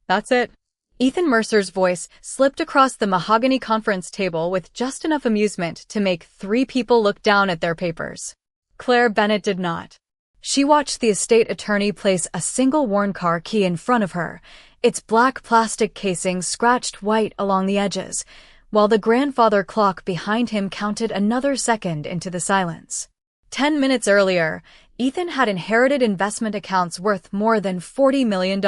That's it. Ethan Mercer's voice slipped across the mahogany conference table with just enough amusement to make 3 people look down at their papers. Claire Bennett did not. She watched the estate attorney place a single worn car key in front of her, its black plastic casing scratched white along the edges, while the grandfather clock behind him counted another second into the silence. 10 minutes earlier, Ethan had inherited investment accounts worth more than $40 million.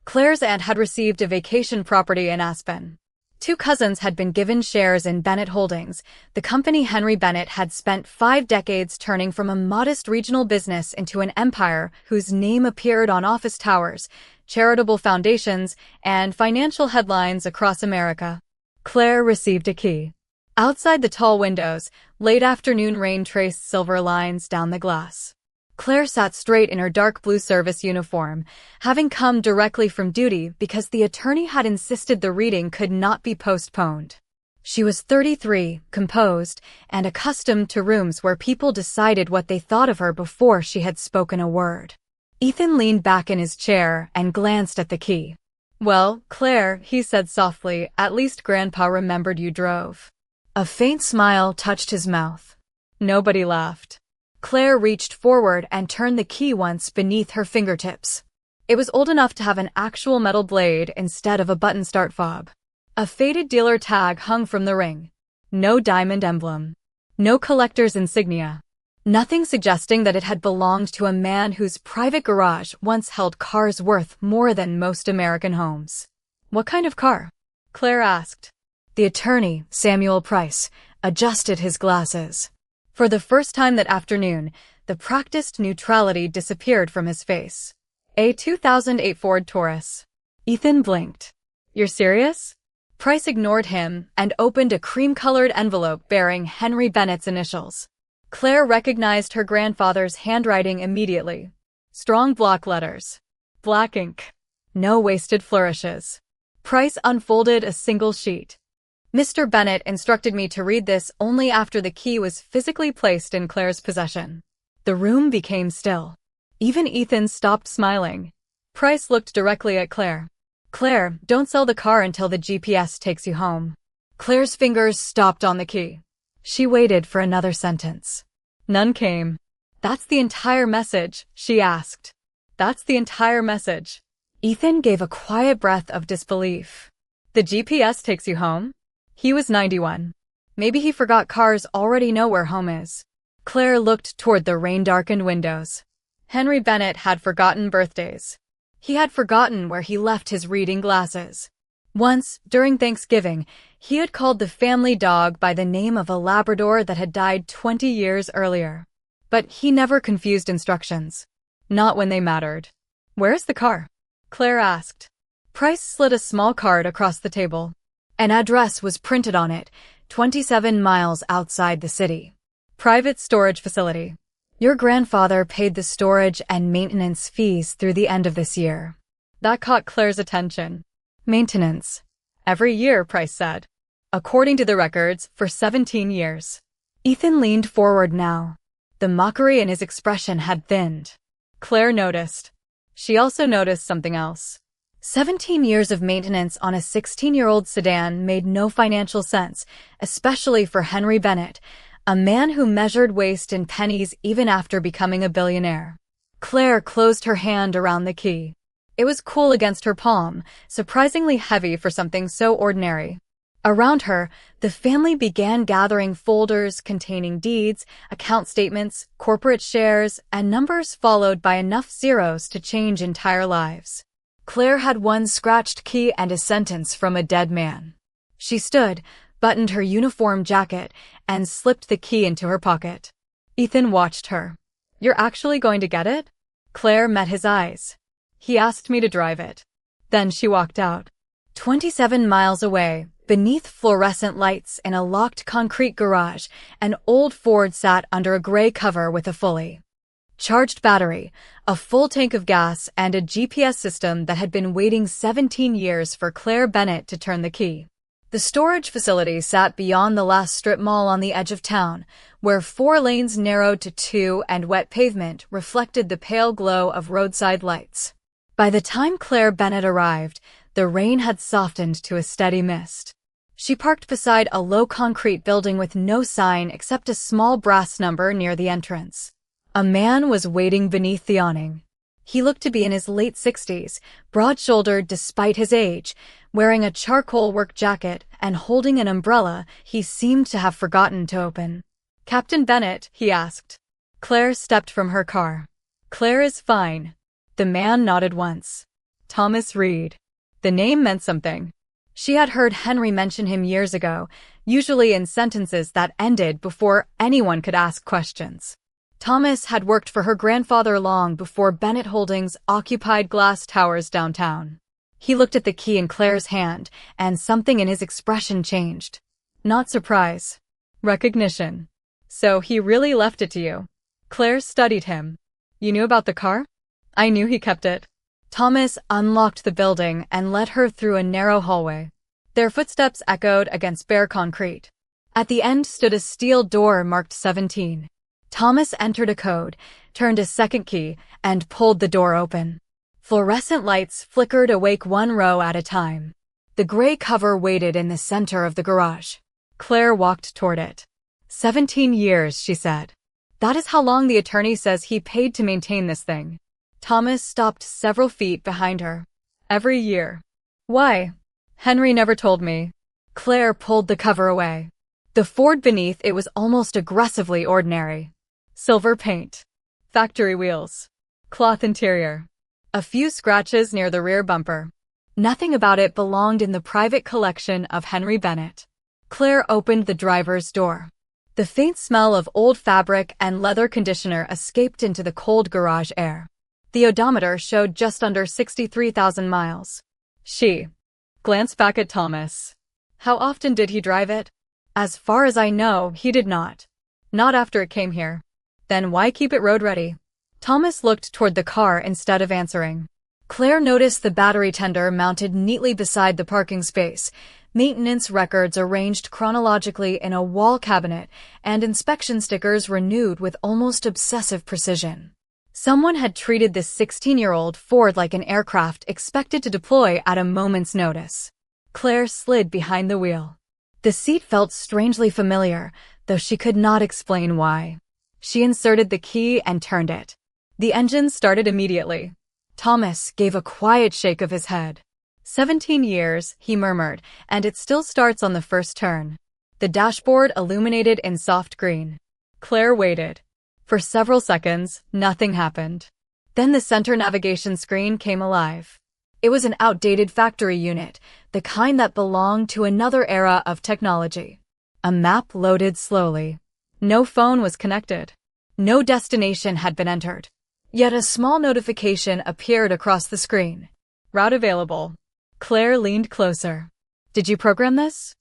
Claire's aunt had received a vacation property in Aspen. 2 cousins had been given shares in Bennett Holdings, the company Henry Bennett had spent 5 decades turning from a modest regional business into an empire whose name appeared on office towers, charitable foundations, and financial headlines across America. Claire received a key. Outside the tall windows, late afternoon rain traced silver lines down the glass. Claire sat straight in her dark blue service uniform, having come directly from duty because the attorney had insisted the reading could not be postponed. She was 33, composed, and accustomed to rooms where people decided what they thought of her before she had spoken a word. Ethan leaned back in his chair and glanced at the key. "Well, Claire," he said softly, "at least Grandpa remembered you drove." A faint smile touched his mouth. Nobody laughed. Claire reached forward and turned the key once beneath her fingertips. It was old enough to have an actual metal blade instead of a button start fob. A faded dealer tag hung from the ring. No diamond emblem. No collector's insignia. Nothing suggesting that it had belonged to a man whose private garage once held cars worth more than most American homes. "What kind of car?" Claire asked. The attorney, Samuel Price, adjusted his glasses. For the first time that afternoon, the practiced neutrality disappeared from his face. "A 2008 Ford Taurus." Ethan blinked. "You're serious?" Price ignored him and opened a cream-colored envelope bearing Henry Bennett's initials. Claire recognized her grandfather's handwriting immediately. Strong block letters. Black ink. No wasted flourishes. Price unfolded a single sheet. "Mr. Bennett instructed me to read this only after the key was physically placed in Claire's possession." The room became still. Even Ethan stopped smiling. Price looked directly at Claire. "Claire, don't sell the car until the GPS takes you home." Claire's fingers stopped on the key. She waited for another sentence. None came. "That's the entire message?" she asked. "That's the entire message." Ethan gave a quiet breath of disbelief. "The GPS takes you home?" He was 91. Maybe he forgot cars already know where home is. Claire looked toward the rain-darkened windows. Henry Bennett had forgotten birthdays. He had forgotten where he left his reading glasses. Once, during Thanksgiving, he had called the family dog by the name of a Labrador that had died 20 years earlier. But he never confused instructions. Not when they mattered. "Where's the car?" Claire asked. Price slid a small card across the table. An address was printed on it, 27 miles outside the city. "Private storage facility. Your grandfather paid the storage and maintenance fees through the end of this year." That caught Claire's attention. "Maintenance. Every year," Price said. "According to the records, for 17 years. Ethan leaned forward now. The mockery in his expression had thinned. Claire noticed. She also noticed something else. 17 years of maintenance on a 16-year-old sedan made no financial sense, especially for Henry Bennett, a man who measured waste in pennies even after becoming a billionaire. Claire closed her hand around the key. It was cool against her palm, surprisingly heavy for something so ordinary. Around her, the family began gathering folders containing deeds, account statements, corporate shares, and numbers followed by enough zeros to change entire lives. Claire had one scratched key and a sentence from a dead man. She stood, buttoned her uniform jacket, and slipped the key into her pocket. Ethan watched her. "You're actually going to get it?" Claire met his eyes. "He asked me to drive it." Then she walked out. 27 miles away, beneath fluorescent lights in a locked concrete garage, an old Ford sat under a gray cover with a fully charged battery, a full tank of gas, and a GPS system that had been waiting 17 years for Claire Bennett to turn the key. The storage facility sat beyond the last strip mall on the edge of town, where 4 lanes narrowed to 2 and wet pavement reflected the pale glow of roadside lights. By the time Claire Bennett arrived, the rain had softened to a steady mist. She parked beside a low concrete building with no sign except a small brass number near the entrance. A man was waiting beneath the awning. He looked to be in his late 60s, broad-shouldered despite his age, wearing a charcoal work jacket and holding an umbrella he seemed to have forgotten to open. "Captain Bennett?" he asked. Claire stepped from her car. "Claire is fine." The man nodded once. Thomas Reed. The name meant something. She had heard Henry mention him years ago, usually in sentences that ended before anyone could ask questions. Thomas had worked for her grandfather long before Bennett Holdings occupied glass towers downtown. He looked at the key in Claire's hand, and something in his expression changed. Not surprise. Recognition. "So he really left it to you?" Claire studied him. "You knew about the car?" "I knew he kept it." Thomas unlocked the building and led her through a narrow hallway. Their footsteps echoed against bare concrete. At the end stood a steel door marked 17. Thomas entered a code, turned a second key, and pulled the door open. Fluorescent lights flickered awake one row at a time. The gray cover waited in the center of the garage. Claire walked toward it. 17 years, she said. "That is how long the attorney says he paid to maintain this thing." Thomas stopped several feet behind her. "Every year." "Why?" "Henry never told me." Claire pulled the cover away. The Ford beneath it was almost aggressively ordinary. Silver paint. Factory wheels. Cloth interior. A few scratches near the rear bumper. Nothing about it belonged in the private collection of Henry Bennett. Claire opened the driver's door. The faint smell of old fabric and leather conditioner escaped into the cold garage air. The odometer showed just under 63,000 miles. She glanced back at Thomas. "How often did he drive it?" "As far as I know, he did not." "Not after it came here." "Then why keep it road ready?" Thomas looked toward the car instead of answering. Claire noticed the battery tender mounted neatly beside the parking space, maintenance records arranged chronologically in a wall cabinet, and inspection stickers renewed with almost obsessive precision. Someone had treated this 16-year-old Ford like an aircraft expected to deploy at a moment's notice. Claire slid behind the wheel. The seat felt strangely familiar, though she could not explain why. She inserted the key and turned it. The engine started immediately. Thomas gave a quiet shake of his head. 17 years, he murmured, and it still starts on the first turn. The dashboard illuminated in soft green. Claire waited. For several seconds, nothing happened. Then the center navigation screen came alive. It was an outdated factory unit, the kind that belonged to another era of technology. A map loaded slowly. No phone was connected. No destination had been entered. Yet a small notification appeared across the screen. "Route available." Claire leaned closer. "Did you program this?"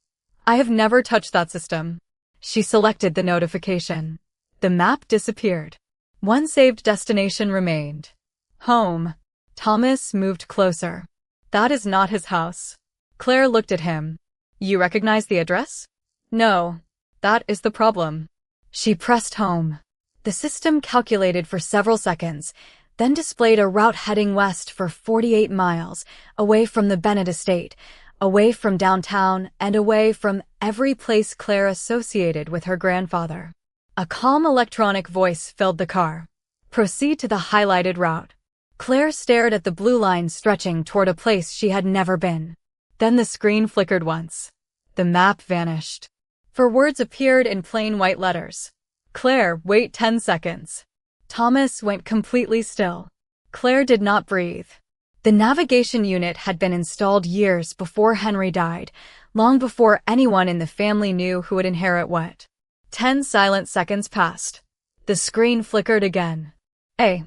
"I have never touched that system." She selected the notification. The map disappeared. One saved destination remained. Home. Thomas moved closer. "That is not his house." Claire looked at him. "You recognize the address?" "No. That is the problem." She pressed home. The system calculated for several seconds, then displayed a route heading west for 48 miles, away from the Bennett estate, away from downtown, and away from every place Claire associated with her grandfather. A calm electronic voice filled the car. "Proceed to the highlighted route." Claire stared at the blue line stretching toward a place she had never been. Then the screen flickered once. The map vanished. For words appeared in plain white letters. "Claire, wait 10 seconds." Thomas went completely still. Claire did not breathe. The navigation unit had been installed years before Henry died, long before anyone in the family knew who would inherit what. 10 silent seconds passed. The screen flickered again. A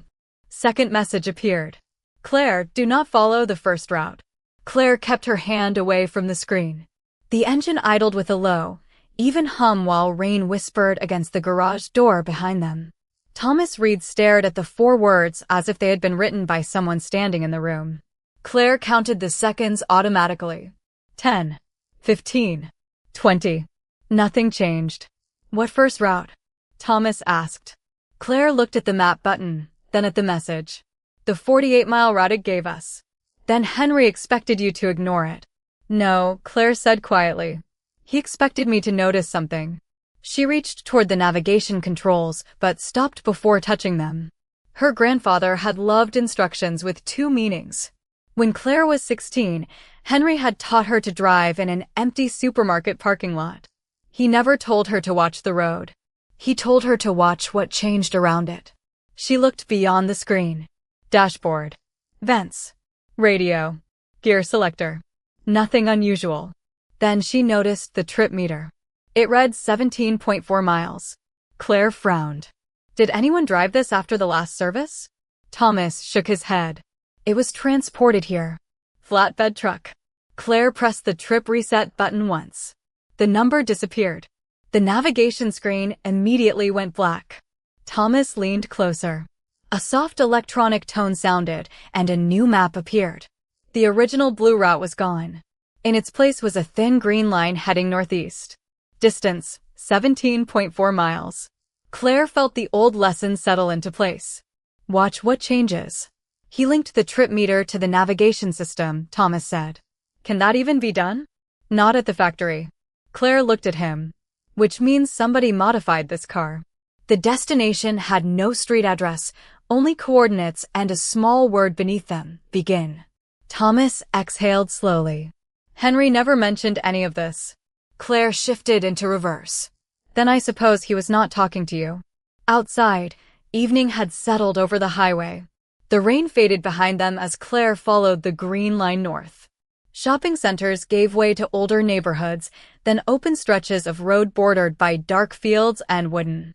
second message appeared. "Claire, do not follow the first route." Claire kept her hand away from the screen. The engine idled with a low, even hum while rain whispered against the garage door behind them. Thomas Reed stared at the 4 words as if they had been written by someone standing in the room. Claire counted the seconds automatically. 10, 15, 20. Nothing changed. "What first route?" Thomas asked. Claire looked at the map button, then at the message. The 48-mile route it gave us. Then Henry expected you to ignore it. No, Claire said quietly. He expected me to notice something. She reached toward the navigation controls, but stopped before touching them. Her grandfather had loved instructions with two meanings. When Claire was 16, Henry had taught her to drive in an empty supermarket parking lot. He never told her to watch the road. He told her to watch what changed around it. She looked beyond the screen. Dashboard. Vents. Radio. Gear selector. Nothing unusual. Then she noticed the trip meter. It read 17.4 miles. Claire frowned. Did anyone drive this after the last service? Thomas shook his head. It was transported here. Flatbed truck. Claire pressed the trip reset button once. The number disappeared. The navigation screen immediately went black. Thomas leaned closer. A soft electronic tone sounded, and a new map appeared. The original blue route was gone. In its place was a thin green line heading northeast. Distance, 17.4 miles. Claire felt the old lesson settle into place. Watch what changes. He linked the trip meter to the navigation system, Thomas said. Can that even be done? Not at the factory. Claire looked at him. Which means somebody modified this car. The destination had no street address, only coordinates and a small word beneath them, begin. Thomas exhaled slowly. Henry never mentioned any of this. Claire shifted into reverse. Then I suppose he was not talking to you. Outside, evening had settled over the highway. The rain faded behind them as Claire followed the green line north. Shopping centers gave way to older neighborhoods, then open stretches of road bordered by dark fields and wooden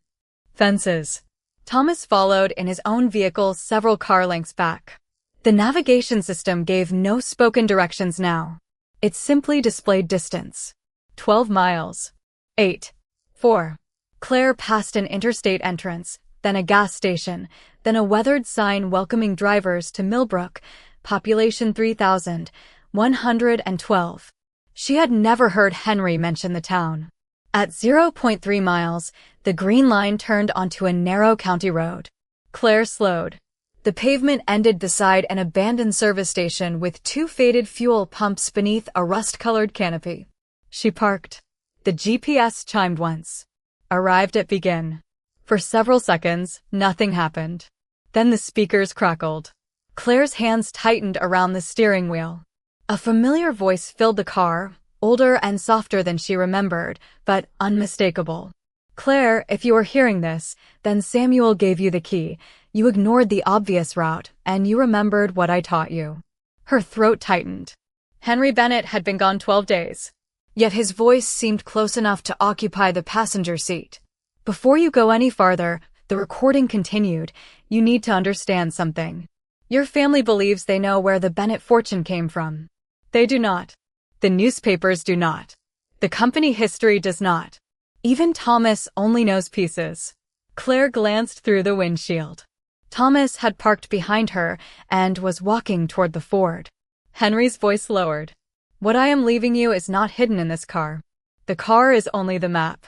fences. Thomas followed in his own vehicle several car lengths back. The navigation system gave no spoken directions now. It simply displayed distance. 12 miles. 8. 4. Claire passed an interstate entrance, then a gas station, then a weathered sign welcoming drivers to Millbrook, population 3,112. She had never heard Henry mention the town. At 0.3 miles, the green line turned onto a narrow county road. Claire slowed. The pavement ended beside an abandoned service station with two faded fuel pumps beneath a rust-colored canopy. She parked. The GPS chimed once. Arrived at begin. For several seconds, nothing happened. Then the speakers crackled. Claire's hands tightened around the steering wheel. A familiar voice filled the car, older and softer than she remembered, but unmistakable. Claire, if you are hearing this, then Samuel gave you the key. You ignored the obvious route, and you remembered what I taught you. Her throat tightened. Henry Bennett had been gone 12 days. Yet his voice seemed close enough to occupy the passenger seat. Before you go any farther, the recording continued, you need to understand something. Your family believes they know where the Bennett fortune came from. They do not. The newspapers do not. The company history does not. Even Thomas only knows pieces. Claire glanced through the windshield. Thomas had parked behind her and was walking toward the Ford. Henry's voice lowered. What I am leaving you is not hidden in this car. The car is only the map.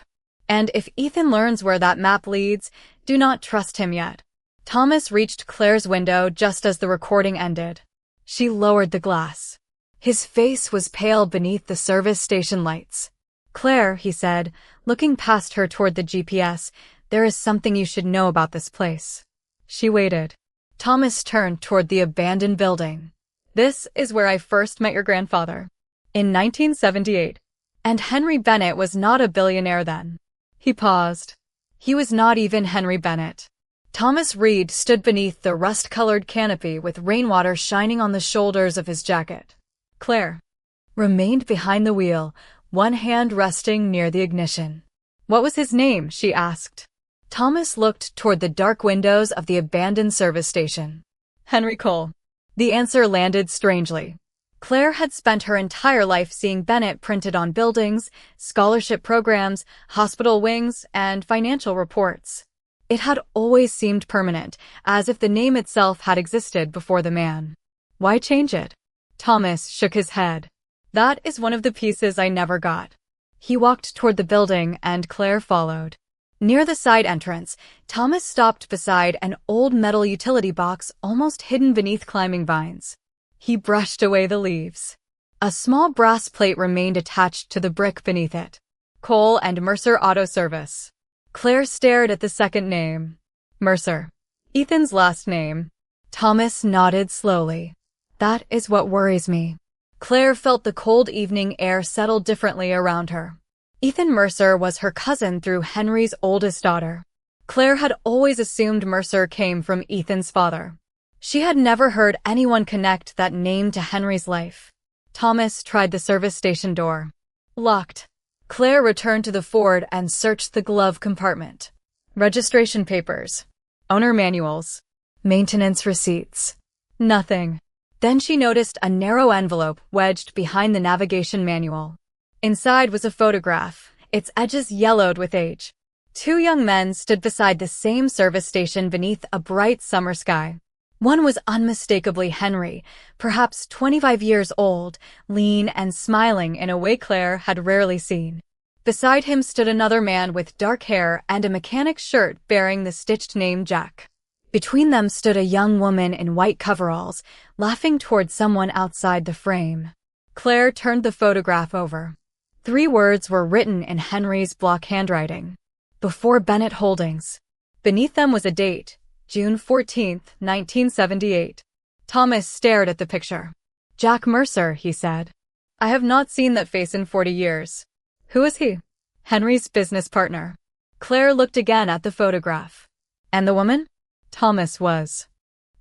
And if Ethan learns where that map leads, do not trust him yet. Thomas reached Claire's window just as the recording ended. She lowered the glass. His face was pale beneath the service station lights. Claire, he said, looking past her toward the GPS, there is something you should know about this place. She waited. Thomas turned toward the abandoned building. This is where I first met your grandfather. In 1978. And Henry Bennett was not a billionaire then. He paused. He was not even Henry Bennett. Thomas Reed stood beneath the rust-colored canopy with rainwater shining on the shoulders of his jacket. Claire remained behind the wheel, one hand resting near the ignition. What was his name? She asked. Thomas looked toward the dark windows of the abandoned service station. Henry Cole. The answer landed strangely. Claire had spent her entire life seeing Bennett printed on buildings, scholarship programs, hospital wings, and financial reports. It had always seemed permanent, as if the name itself had existed before the man. Why change it? Thomas shook his head. That is one of the pieces I never got. He walked toward the building and Claire followed. Near the side entrance, Thomas stopped beside an old metal utility box almost hidden beneath climbing vines. He brushed away the leaves. A small brass plate remained attached to the brick beneath it. Cole and Mercer Auto Service. Claire stared at the second name. Mercer. Ethan's last name. Thomas nodded slowly. That is what worries me. Claire felt the cold evening air settle differently around her. Ethan Mercer was her cousin through Henry's oldest daughter. Claire had always assumed Mercer came from Ethan's father. She had never heard anyone connect that name to Henry's life. Thomas tried the service station door. Locked. Claire returned to the Ford and searched the glove compartment. Registration papers. Owner manuals. Maintenance receipts. Nothing. Then she noticed a narrow envelope wedged behind the navigation manual. Inside was a photograph, its edges yellowed with age. Two young men stood beside the same service station beneath a bright summer sky. One was unmistakably Henry, perhaps 25 years old, lean and smiling in a way Claire had rarely seen. Beside him stood another man with dark hair and a mechanic's shirt bearing the stitched name Jack. Between them stood a young woman in white coveralls, laughing toward someone outside the frame. Claire turned the photograph over. 3 words were written in Henry's block handwriting. Before Bennett Holdings. Beneath them was a date, June 14, 1978. Thomas stared at the picture. Jack Mercer, he said. I have not seen that face in 40 years. Who is he? Henry's business partner. Claire looked again at the photograph. And the woman? Thomas was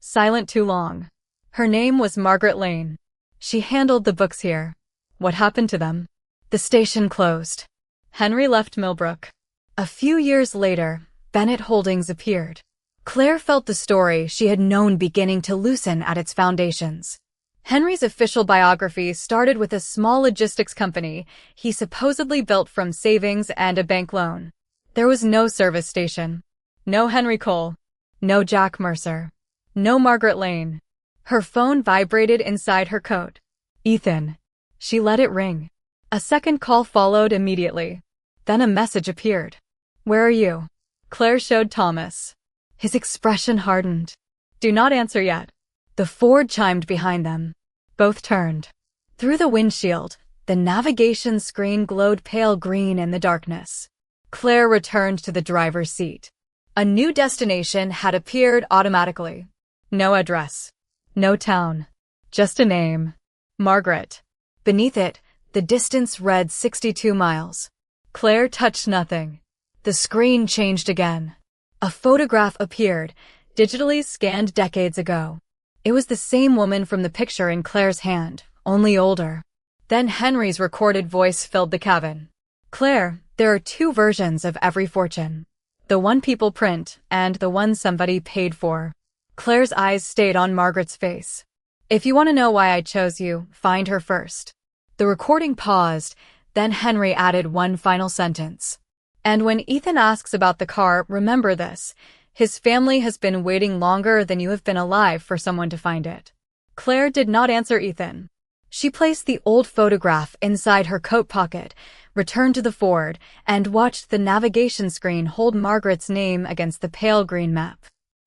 silent too long. Her name was Margaret Lane. She handled the books here. What happened to them? The station closed. Henry left Millbrook. A few years later, Bennett Holdings appeared. Claire felt the story she had known beginning to loosen at its foundations. Henry's official biography started with a small logistics company he supposedly built from savings and a bank loan. There was no service station. No Henry Cole. No Jack Mercer. No Margaret Lane. Her phone vibrated inside her coat. Ethan. She let it ring. A second call followed immediately. Then a message appeared. Where are you? Claire showed Thomas. His expression hardened. Do not answer yet. The Ford chimed behind them. Both turned. Through the windshield, the navigation screen glowed pale green in the darkness. Claire returned to the driver's seat. A new destination had appeared automatically. No address. No town. Just a name. Margaret. Beneath it, the distance read 62 miles. Claire touched nothing. The screen changed again. A photograph appeared, digitally scanned decades ago. It was the same woman from the picture in Claire's hand, only older. Then Henry's recorded voice filled the cabin. Claire, there are 2 versions of every fortune. The one people print, and the one somebody paid for. Claire's eyes stayed on Margaret's face. If you want to know why I chose you, find her first. The recording paused, then Henry added one final sentence. And when Ethan asks about the car, remember this. His family has been waiting longer than you have been alive for someone to find it. Claire did not answer Ethan. She placed the old photograph inside her coat pocket, returned to the Ford, and watched the navigation screen hold Margaret's name against the pale green map.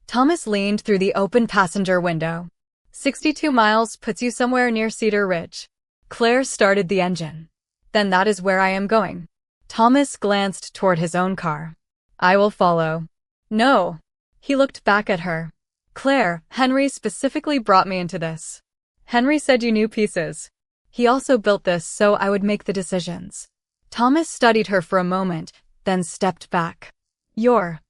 Thomas leaned through the open passenger window. 62 miles puts you somewhere near Cedar Ridge. Claire started the engine. Then that is where I am going. Thomas glanced toward his own car. I will follow. No. He looked back at her. Claire, Henry specifically brought me into this. Henry said you knew pieces. He also built this so I would make the decisions. Thomas studied her for a moment, then stepped back. Your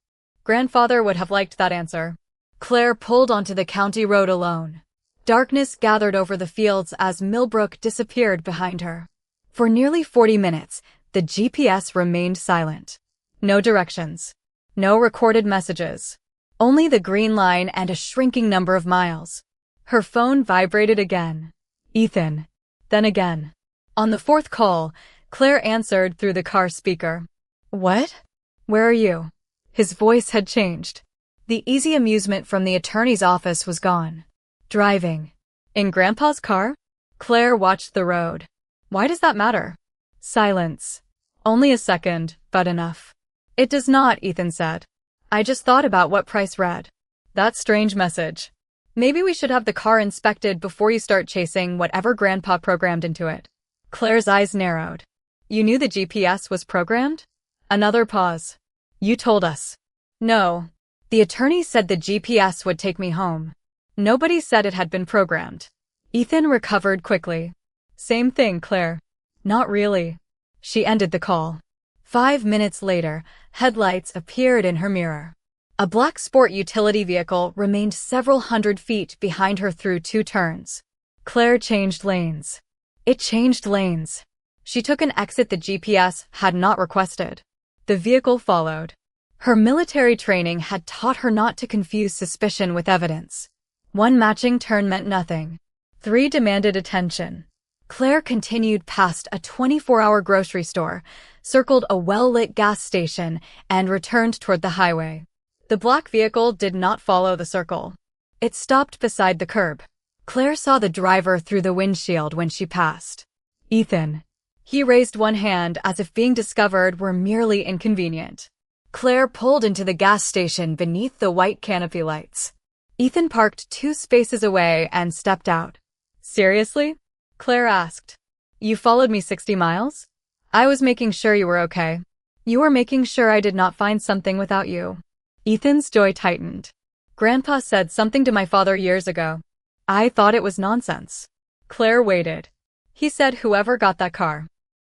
grandfather would have liked that answer. Claire pulled onto the county road alone. Darkness gathered over the fields as Millbrook disappeared behind her. For nearly 40 minutes, the GPS remained silent. No directions. No recorded messages. Only the green line and a shrinking number of miles. Her phone vibrated again. Ethan. Then again. On the 4th call, Claire answered through the car speaker. What? Where are you? His voice had changed. The easy amusement from the attorney's office was gone. Driving. In Grandpa's car? Claire watched the road. Why does that matter? Silence. Only a second, but enough. It does not, Ethan said. I just thought about what Price read. That strange message. Maybe we should have the car inspected before you start chasing whatever Grandpa programmed into it. Claire's eyes narrowed. You knew the GPS was programmed? Another pause. You told us. No. The attorney said the GPS would take me home. Nobody said it had been programmed. Ethan recovered quickly. Same thing, Claire. Not really. She ended the call. 5 minutes later, headlights appeared in her mirror. A black sport utility vehicle remained several hundred feet behind her through 2 turns. Claire changed lanes. It changed lanes. She took an exit the GPS had not requested. The vehicle followed. Her military training had taught her not to confuse suspicion with evidence. 1 matching turn meant nothing. 3 demanded attention. Claire continued past a 24-hour grocery store, circled a well-lit gas station, and returned toward the highway. The black vehicle did not follow the circle. It stopped beside the curb. Claire saw the driver through the windshield when she passed. Ethan. He raised one hand as if being discovered were merely inconvenient. Claire pulled into the gas station beneath the white canopy lights. Ethan parked 2 spaces away and stepped out. Seriously? Claire asked. You followed me 60 miles? I was making sure you were okay. You were making sure I did not find something without you. Ethan's jaw tightened. Grandpa said something to my father years ago. I thought it was nonsense. Claire waited. He said whoever got that car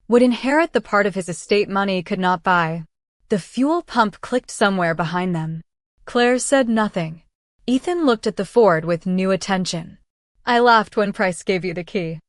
would inherit the part of his estate money could not buy. The fuel pump clicked somewhere behind them. Claire said nothing. Ethan looked at the Ford with new attention. I laughed when Price gave you the key.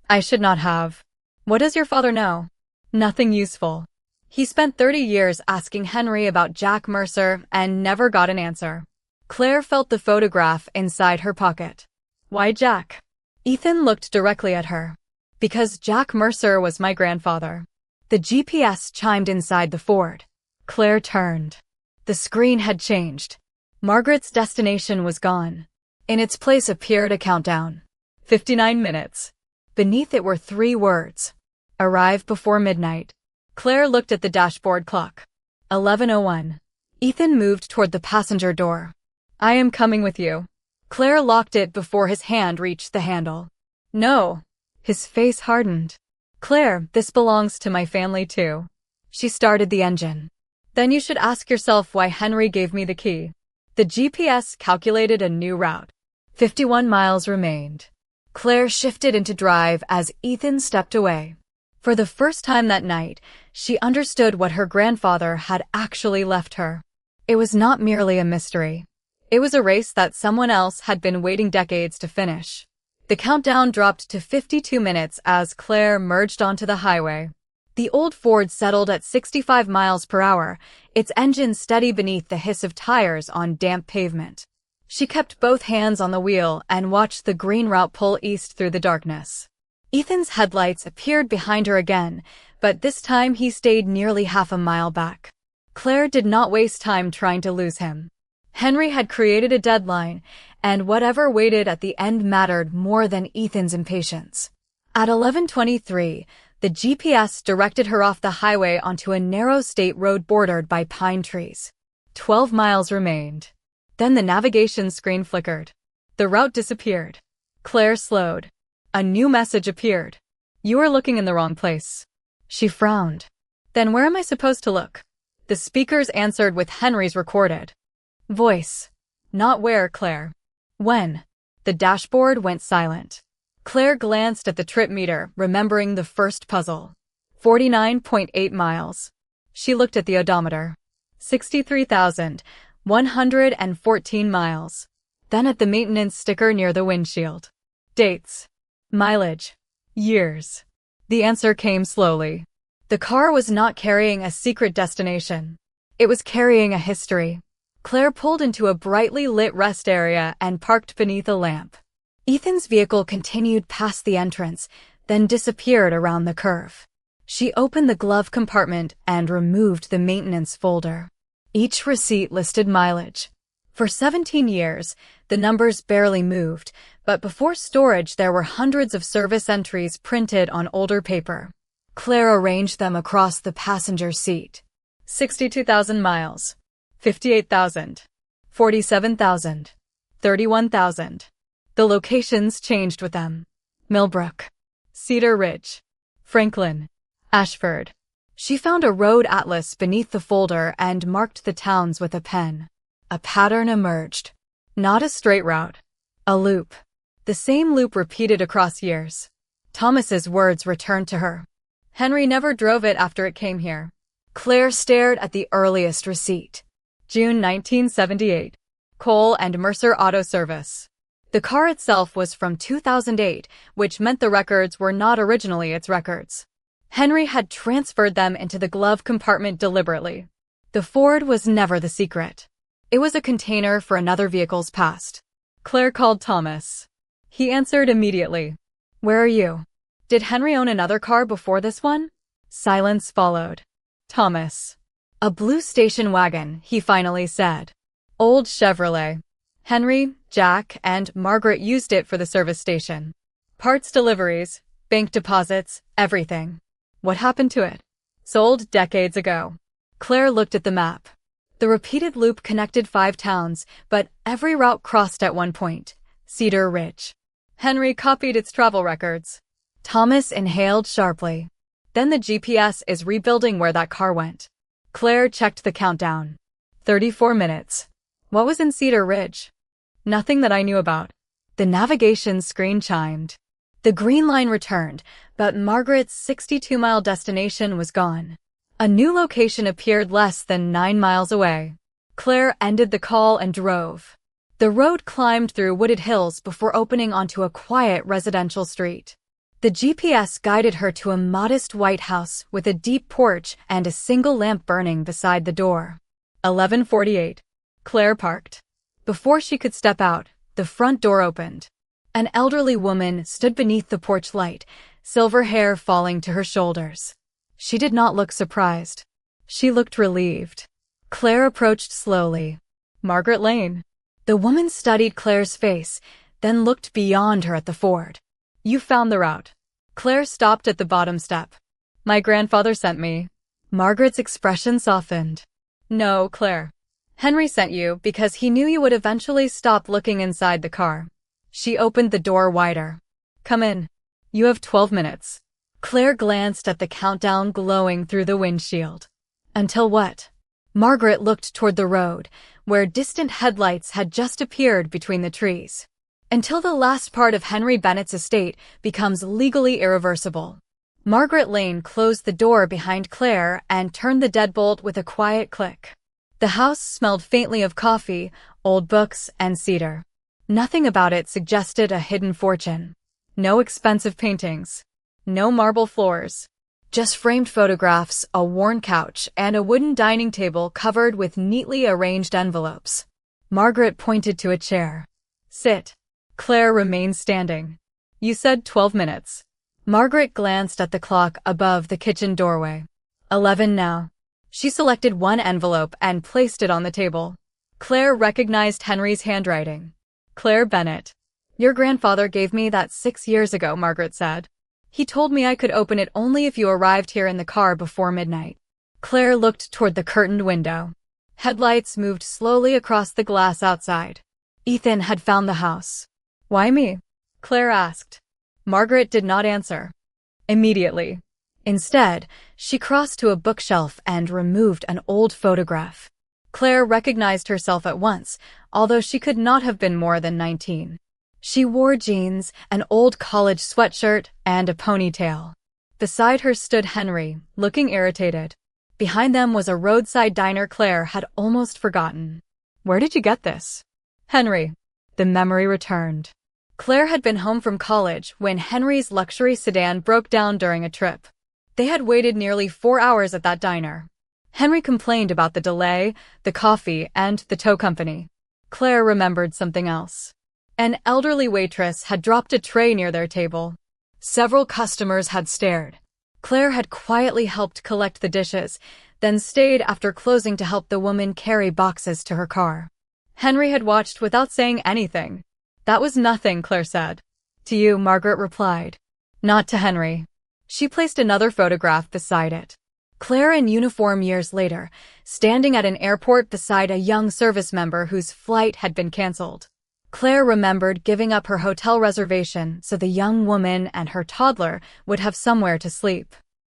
I should not have. What does your father know? Nothing useful. He spent 30 years asking Henry about Jack Mercer and never got an answer. Claire felt the photograph inside her pocket. Why Jack? Ethan looked directly at her. Because Jack Mercer was my grandfather. The GPS chimed inside the Ford. Claire turned. The screen had changed. Margaret's destination was gone. In its place appeared a countdown. 59 minutes. Beneath it were 3 words. Arrive before midnight. Claire looked at the dashboard clock. 11:01. Ethan moved toward the passenger door. I am coming with you. Claire locked it before his hand reached the handle. No. His face hardened. Claire, this belongs to my family too. She started the engine. Then you should ask yourself why Henry gave me the key. The GPS calculated a new route. 51 miles remained. Claire shifted into drive as Ethan stepped away. For the first time that night, she understood what her grandfather had actually left her. It was not merely a mystery. It was a race that someone else had been waiting decades to finish. The countdown dropped to 52 minutes as Claire merged onto the highway. The old Ford settled at 65 miles per hour, its engine steady beneath the hiss of tires on damp pavement. She kept both hands on the wheel and watched the green route pull east through the darkness. Ethan's headlights appeared behind her again, but this time he stayed nearly half a mile back. Claire did not waste time trying to lose him. Henry had created a deadline, and whatever waited at the end mattered more than Ethan's impatience. At 11:23, the GPS directed her off the highway onto a narrow state road bordered by pine trees. 12 miles remained. Then the navigation screen flickered. The route disappeared. Claire slowed. A new message appeared. You are looking in the wrong place. She frowned. Then where am I supposed to look? The speakers answered with Henry's recorded voice. Not where, Claire. When? The dashboard went silent. Claire glanced at the trip meter, remembering the first puzzle. 49.8 miles. She looked at the odometer. 63,114 miles. Then at the maintenance sticker near the windshield. Dates. Mileage. Years. The answer came slowly. The car was not carrying a secret destination. It was carrying a history. Claire pulled into a brightly lit rest area and parked beneath a lamp. Ethan's vehicle continued past the entrance, then disappeared around the curve. She opened the glove compartment and removed the maintenance folder. Each receipt listed mileage. For 17 years, the numbers barely moved, but before storage there were hundreds of service entries printed on older paper. Claire arranged them across the passenger seat. 62,000 miles. 58,000. 47,000. 31,000. The locations changed with them. Millbrook. Cedar Ridge. Franklin. Ashford. She found a road atlas beneath the folder and marked the towns with a pen. A pattern emerged. Not a straight route. A loop. The same loop repeated across years. Thomas's words returned to her. Henry never drove it after it came here. Claire stared at the earliest receipt. June 1978. Cole and Mercer Auto Service. The car itself was from 2008, which meant the records were not originally its records. Henry had transferred them into the glove compartment deliberately. The Ford was never the secret. It was a container for another vehicle's past. Claire called Thomas. He answered immediately. Where are you? Did Henry own another car before this one? Silence followed. Thomas. A blue station wagon, he finally said. Old Chevrolet. Henry, Jack, and Margaret used it for the service station. Parts deliveries, bank deposits, everything. What happened to it? Sold decades ago. Claire looked at the map. The repeated loop connected 5 towns, but every route crossed at one point. Cedar Ridge. Henry copied its travel records. Thomas inhaled sharply. Then the GPS is rebuilding where that car went. Claire checked the countdown. 34 minutes. What was in Cedar Ridge? Nothing that I knew about. The navigation screen chimed. The green line returned, but Margaret's 62-mile destination was gone. A new location appeared less than 9 miles away. Claire ended the call and drove. The road climbed through wooded hills before opening onto a quiet residential street. The GPS guided her to a modest white house with a deep porch and a single lamp burning beside the door. 11:48. Claire parked. Before she could step out, the front door opened. An elderly woman stood beneath the porch light, silver hair falling to her shoulders. She did not look surprised. She looked relieved. Claire approached slowly. Margaret Lane. The woman studied Claire's face, then looked beyond her at the Ford. You found the route. Claire stopped at the bottom step. My grandfather sent me. Margaret's expression softened. No, Claire. Henry sent you because he knew you would eventually stop looking inside the car. She opened the door wider. Come in. You have 12 minutes. Claire glanced at the countdown glowing through the windshield. Until what? Margaret looked toward the road, where distant headlights had just appeared between the trees. Until the last part of Henry Bennett's estate becomes legally irreversible. Margaret Lane closed the door behind Claire and turned the deadbolt with a quiet click. The house smelled faintly of coffee, old books, and cedar. Nothing about it suggested a hidden fortune. No expensive paintings. No marble floors. Just framed photographs, a worn couch, and a wooden dining table covered with neatly arranged envelopes. Margaret pointed to a chair. Sit. Claire remained standing. You said 12 minutes. Margaret glanced at the clock above the kitchen doorway. 11 now. She selected one envelope and placed it on the table. Claire recognized Henry's handwriting. Claire Bennett. Your grandfather gave me that 6 years ago, Margaret said. He told me I could open it only if you arrived here in the car before midnight. Claire looked toward the curtained window. Headlights moved slowly across the glass outside. Ethan had found the house. Why me? Claire asked. Margaret did not answer. Immediately. Instead, she crossed to a bookshelf and removed an old photograph. Claire recognized herself at once, although she could not have been more than 19. She wore jeans, an old college sweatshirt, and a ponytail. Beside her stood Henry, looking irritated. Behind them was a roadside diner Claire had almost forgotten. Where did you get this? Henry. The memory returned. Claire had been home from college when Henry's luxury sedan broke down during a trip. They had waited nearly 4 hours at that diner. Henry complained about the delay, the coffee, and the tow company. Claire remembered something else. An elderly waitress had dropped a tray near their table. Several customers had stared. Claire had quietly helped collect the dishes, then stayed after closing to help the woman carry boxes to her car. Henry had watched without saying anything. That was nothing, Claire said. To you, Margaret replied. Not to Henry. She placed another photograph beside it. Claire in uniform years later, standing at an airport beside a young service member whose flight had been canceled. Claire remembered giving up her hotel reservation so the young woman and her toddler would have somewhere to sleep.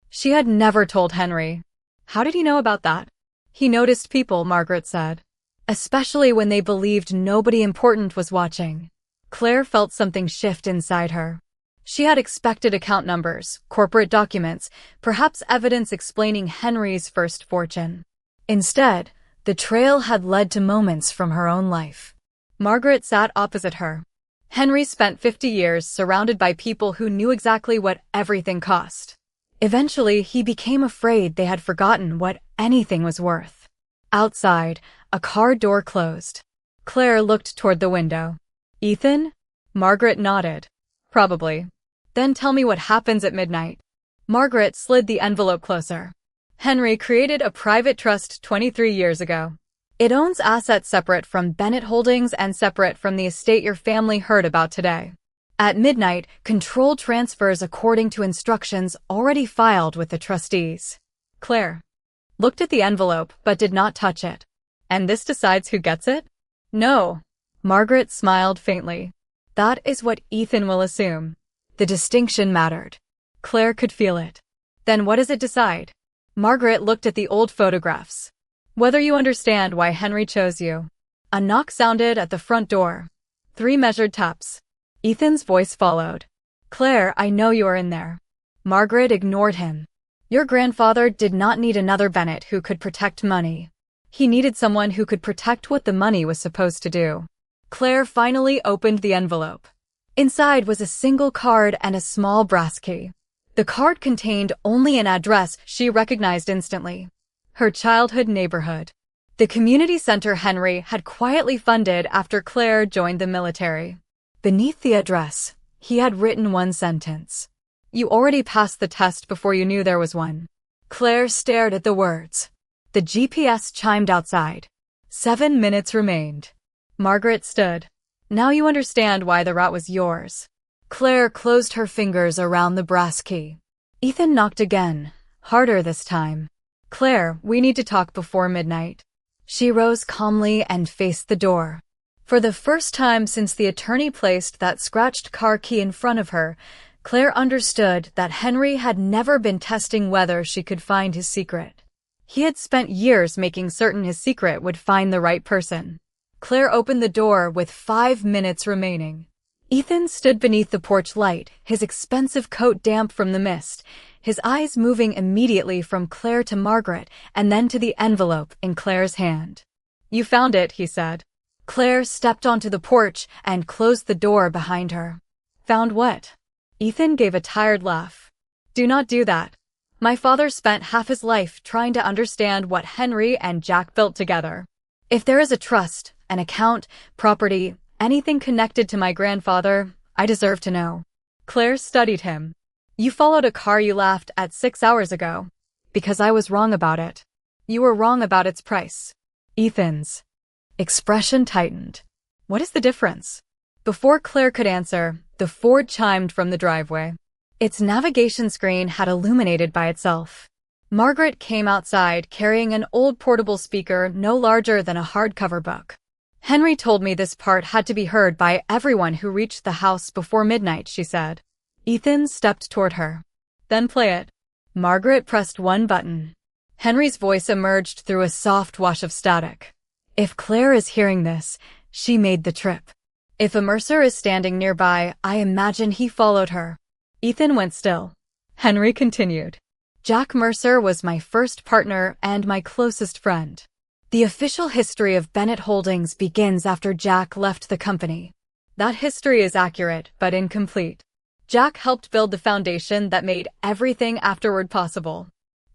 She had never told Henry. How did he know about that? He noticed people, Margaret said. Especially when they believed nobody important was watching. Claire felt something shift inside her. She had expected account numbers, corporate documents, perhaps evidence explaining Henry's first fortune. Instead, the trail had led to moments from her own life. Margaret sat opposite her. Henry spent 50 years surrounded by people who knew exactly what everything cost. Eventually, he became afraid they had forgotten what anything was worth. Outside, a car door closed. Claire looked toward the window. Ethan? Margaret nodded. Probably. Then tell me what happens at midnight. Margaret slid the envelope closer. Henry created a private trust 23 years ago. It owns assets separate from Bennett Holdings and separate from the estate your family heard about today. At midnight, control transfers according to instructions already filed with the trustees. Claire looked at the envelope but did not touch it. And this decides who gets it? No. Margaret smiled faintly. That is what Ethan will assume. The distinction mattered. Claire could feel it. Then what does it decide? Margaret looked at the old photographs. Whether you understand why Henry chose you. A knock sounded at the front door. 3 measured taps. Ethan's voice followed. Claire, I know you are in there. Margaret ignored him. Your grandfather did not need another Bennett who could protect money. He needed someone who could protect what the money was supposed to do. Claire finally opened the envelope. Inside was a single card and a small brass key. The card contained only an address she recognized instantly. Her childhood neighborhood. The community center Henry had quietly funded after Claire joined the military. Beneath the address, he had written one sentence. You already passed the test before you knew there was one. Claire stared at the words. The GPS chimed outside. 7 minutes remained. Margaret stood. Now you understand why the route was yours. Claire closed her fingers around the brass key. Ethan knocked again, harder this time. Claire, we need to talk before midnight. She rose calmly and faced the door. For the first time since the attorney placed that scratched car key in front of her, Claire understood that Henry had never been testing whether she could find his secret. He had spent years making certain his secret would find the right person. Claire opened the door with 5 minutes remaining. Ethan stood beneath the porch light, his expensive coat damp from the mist, his eyes moving immediately from Claire to Margaret and then to the envelope in Claire's hand. You found it, he said. Claire stepped onto the porch and closed the door behind her. Found what? Ethan gave a tired laugh. Do not do that. My father spent half his life trying to understand what Henry and Jack built together. If there is a trust, an account, property, anything connected to my grandfather, I deserve to know. Claire studied him. You followed a car you laughed at 6 hours ago. Because I was wrong about it. You were wrong about its price. Ethan's expression tightened. What is the difference? Before Claire could answer, the Ford chimed from the driveway. Its navigation screen had illuminated by itself. Margaret came outside carrying an old portable speaker no larger than a hardcover book. Henry told me this part had to be heard by everyone who reached the house before midnight, she said. Ethan stepped toward her. Then play it. Margaret pressed one button. Henry's voice emerged through a soft wash of static. If Claire is hearing this, she made the trip. If a Mercer is standing nearby, I imagine he followed her. Ethan went still. Henry continued. Jack Mercer was my first partner and my closest friend. The official history of Bennett Holdings begins after Jack left the company. That history is accurate, but incomplete. Jack helped build the foundation that made everything afterward possible.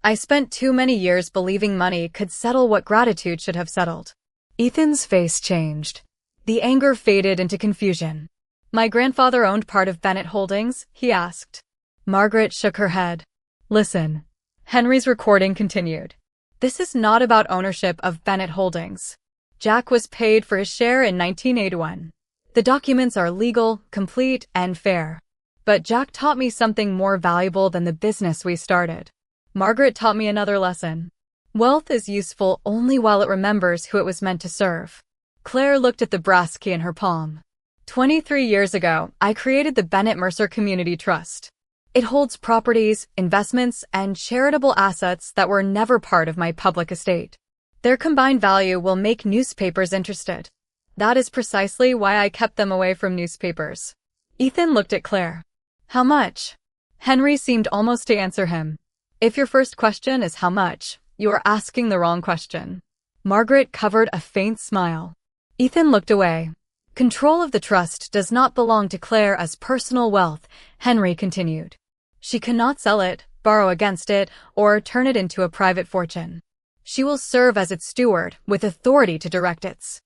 I spent too many years believing money could settle what gratitude should have settled. Ethan's face changed. The anger faded into confusion. My grandfather owned part of Bennett Holdings, he asked. Margaret shook her head. Listen. Henry's recording continued. This is not about ownership of Bennett Holdings. Jack was paid for his share in 1981. The documents are legal, complete, and fair. But Jack taught me something more valuable than the business we started. Margaret taught me another lesson. Wealth is useful only while it remembers who it was meant to serve. Claire looked at the brass key in her palm. 23 years ago, I created the Bennett Mercer Community Trust. It holds properties, investments, and charitable assets that were never part of my public estate. Their combined value will make newspapers interested. That is precisely why I kept them away from newspapers. Ethan looked at Claire. How much? Henry seemed almost to answer him. If your first question is how much, you are asking the wrong question. Margaret covered a faint smile. Ethan looked away. Control of the trust does not belong to Claire as personal wealth, Henry continued. She cannot sell it, borrow against it, or turn it into a private fortune. She will serve as its steward, with authority to direct its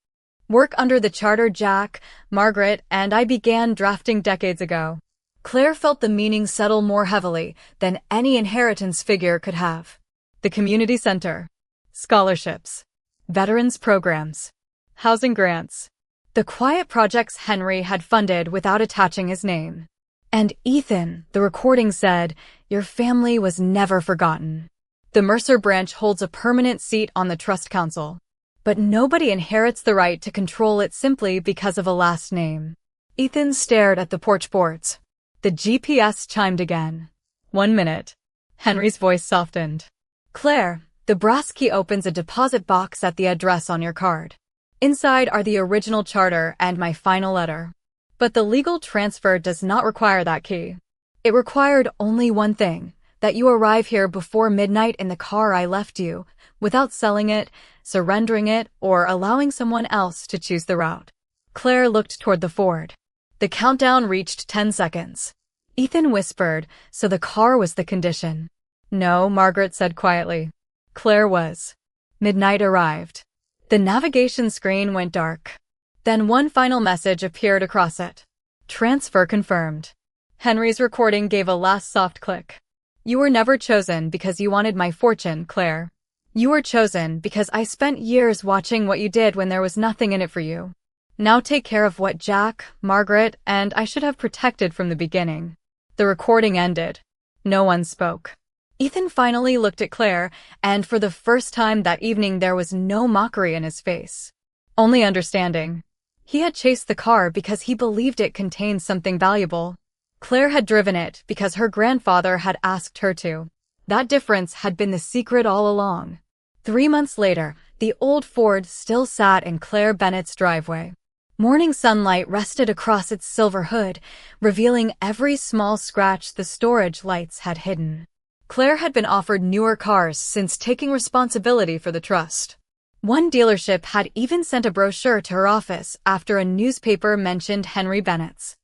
work under the charter Jack, Margaret, and I began drafting decades ago. Claire felt the meaning settle more heavily than any inheritance figure could have. The community center, scholarships, veterans programs, housing grants, the quiet projects Henry had funded without attaching his name. And Ethan, the recording said, your family was never forgotten. The Mercer branch holds a permanent seat on the trust council, but nobody inherits the right to control it simply because of a last name. Ethan stared at the porch boards. The GPS chimed again. 1 minute. Henry's voice softened. Claire, the brass key opens a deposit box at the address on your card. Inside are the original charter and my final letter. But the legal transfer does not require that key. It required only one thing, that you arrive here before midnight in the car I left you, without selling it, surrendering it, or allowing someone else to choose the route. Claire looked toward the Ford. The countdown reached 10 seconds. Ethan whispered, so the car was the condition. No, Margaret said quietly. Claire was. Midnight arrived. The navigation screen went dark. Then one final message appeared across it. Transfer confirmed. Henry's recording gave a last soft click. You were never chosen because you wanted my fortune, Claire. You were chosen because I spent years watching what you did when there was nothing in it for you. Now take care of what Jack, Margaret, and I should have protected from the beginning. The recording ended. No one spoke. Ethan finally looked at Claire, and for the first time that evening there was no mockery in his face. Only understanding. He had chased the car because he believed it contained something valuable. Claire had driven it because her grandfather had asked her to. That difference had been the secret all along. 3 months later, the old Ford still sat in Claire Bennett's driveway. Morning sunlight rested across its silver hood, revealing every small scratch the storage lights had hidden. Claire had been offered newer cars since taking responsibility for the trust. One dealership had even sent a brochure to her office after a newspaper mentioned Henry Bennett's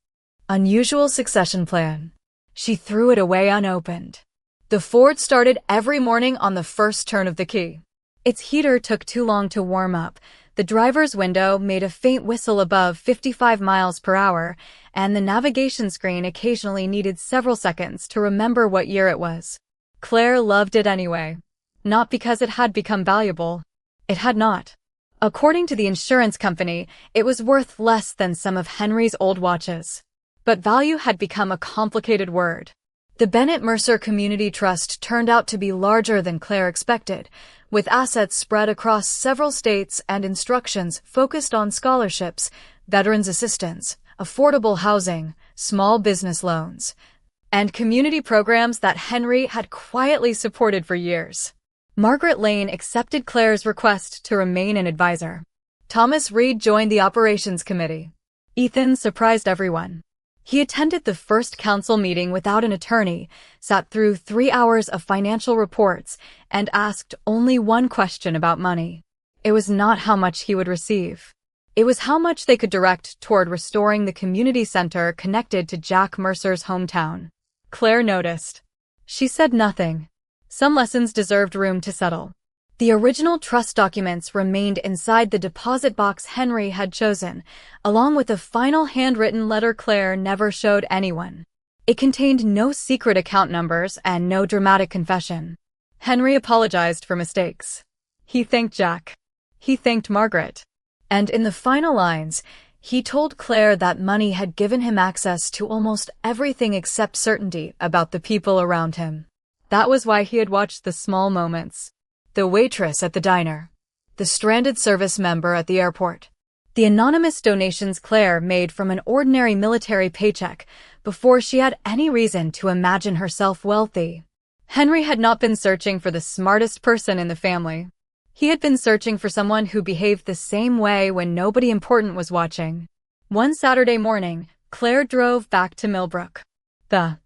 unusual succession plan. She threw it away unopened. The Ford started every morning on the first turn of the key. Its heater took too long to warm up, the driver's window made a faint whistle above 55 miles per hour, and the navigation screen occasionally needed several seconds to remember what year it was. Claire loved it anyway. Not because it had become valuable. It had not. According to the insurance company, it was worth less than some of Henry's old watches. But value had become a complicated word. The Bennett Mercer Community Trust turned out to be larger than Claire expected, with assets spread across several states and instructions focused on scholarships, veterans assistance, affordable housing, small business loans, and community programs that Henry had quietly supported for years. Margaret Lane accepted Claire's request to remain an advisor. Thomas Reed joined the operations committee. Ethan surprised everyone. He attended the first council meeting without an attorney, sat through 3 hours of financial reports, and asked only one question about money. It was not how much he would receive. It was how much they could direct toward restoring the community center connected to Jack Mercer's hometown. Claire noticed. She said nothing. Some lessons deserved room to settle. The original trust documents remained inside the deposit box Henry had chosen, along with a final handwritten letter Claire never showed anyone. It contained no secret account numbers and no dramatic confession. Henry apologized for mistakes. He thanked Jack. He thanked Margaret. And in the final lines, he told Claire that money had given him access to almost everything except certainty about the people around him. That was why he had watched the small moments. The waitress at the diner. The stranded service member at the airport. The anonymous donations Claire made from an ordinary military paycheck before she had any reason to imagine herself wealthy. Henry had not been searching for the smartest person in the family. He had been searching for someone who behaved the same way when nobody important was watching. One Saturday morning, Claire drove back to Millbrook. The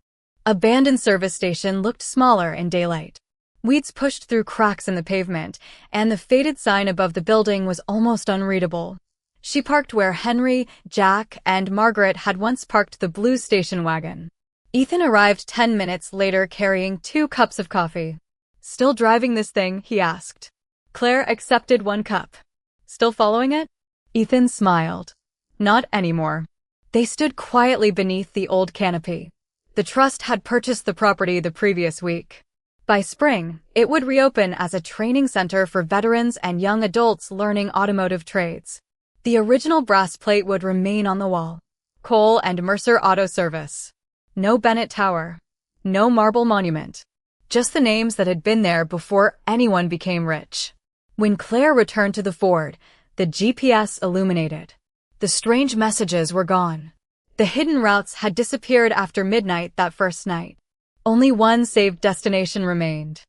abandoned service station looked smaller in daylight. Weeds pushed through cracks in the pavement, and the faded sign above the building was almost unreadable. She parked where Henry, Jack, and Margaret had once parked the blue station wagon. Ethan arrived 10 minutes later carrying 2 cups of coffee. "Still driving this thing?" he asked. Claire accepted 1 cup. "Still following it?" Ethan smiled. "Not anymore." They stood quietly beneath the old canopy. The trust had purchased the property the previous week. By spring, it would reopen as a training center for veterans and young adults learning automotive trades. The original brass plate would remain on the wall. Cole and Mercer Auto Service. No Bennett Tower. No marble monument. Just the names that had been there before anyone became rich. When Claire returned to the Ford, the GPS illuminated. The strange messages were gone. The hidden routes had disappeared after midnight that first night. Only one saved destination remained.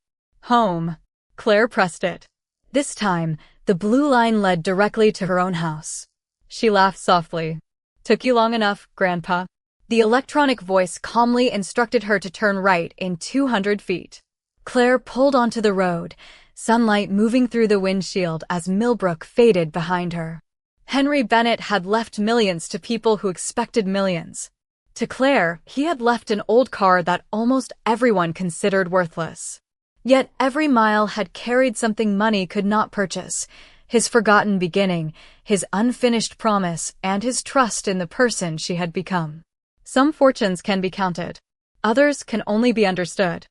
Home. Claire pressed it. This time, the blue line led directly to her own house. She laughed softly. "Took you long enough, Grandpa." The electronic voice calmly instructed her to turn right in 200 feet. Claire pulled onto the road, sunlight moving through the windshield as Millbrook faded behind her. Henry Bennett had left millions to people who expected millions. To Claire, he had left an old car that almost everyone considered worthless. Yet every mile had carried something money could not purchase: his forgotten beginning, his unfinished promise, and his trust in the person she had become. Some fortunes can be counted. Others can only be understood.